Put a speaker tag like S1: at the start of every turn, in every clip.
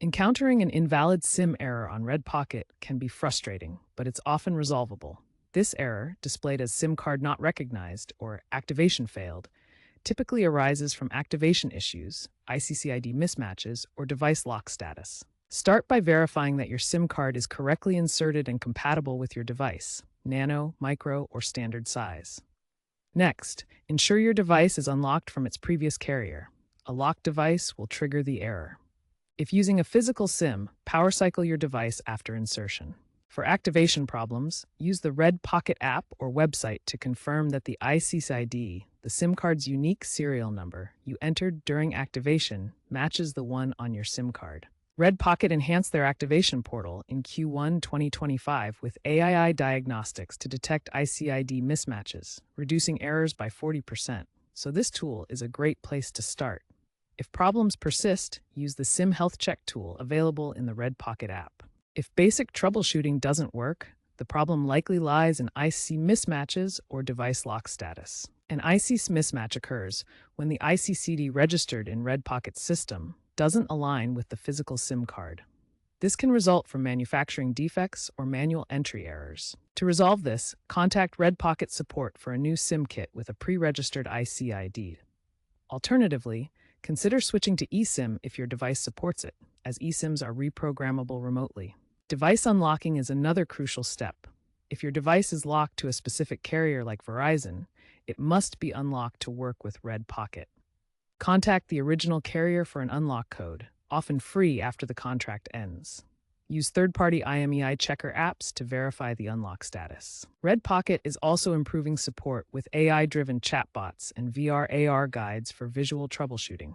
S1: Encountering an invalid SIM error on Red Pocket can be frustrating, but it's often resolvable. This error, displayed as SIM card not recognized or activation failed, typically arises from activation issues, ICCID mismatches, or device lock status. Start by verifying that your SIM card is correctly inserted and compatible with your device, nano, micro, or standard size. Next, ensure your device is unlocked from its previous carrier. A locked device will trigger the error. If using a physical SIM, power cycle your device after insertion. For activation problems, use the Red Pocket app or website to confirm that the ICCID, the SIM card's unique serial number you entered during activation, matches the one on your SIM card. Red Pocket enhanced their activation portal in Q1 2025 with AI diagnostics to detect ICCID mismatches, reducing errors by 40%. So this tool is a great place to start. If problems persist, use the SIM Health Check tool available in the Red Pocket app. If basic troubleshooting doesn't work, the problem likely lies in IC mismatches or device lock status. An IC mismatch occurs when the ICCD registered in Red Pocket's system doesn't align with the physical SIM card. This can result from manufacturing defects or manual entry errors. To resolve this, contact Red Pocket support for a new SIM kit with a pre-registered ICID. Alternatively, consider switching to eSIM if your device supports it, as eSIMs are reprogrammable remotely. Device unlocking is another crucial step. If your device is locked to a specific carrier like Verizon, it must be unlocked to work with Red Pocket. Contact the original carrier for an unlock code, often free after the contract ends. Use third-party IMEI checker apps to verify the unlock status. Red Pocket is also improving support with AI-driven chatbots and VR/AR guides for visual troubleshooting.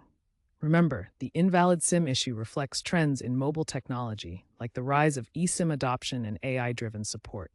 S1: Remember, the invalid SIM issue reflects trends in mobile technology, like the rise of eSIM adoption and AI-driven support.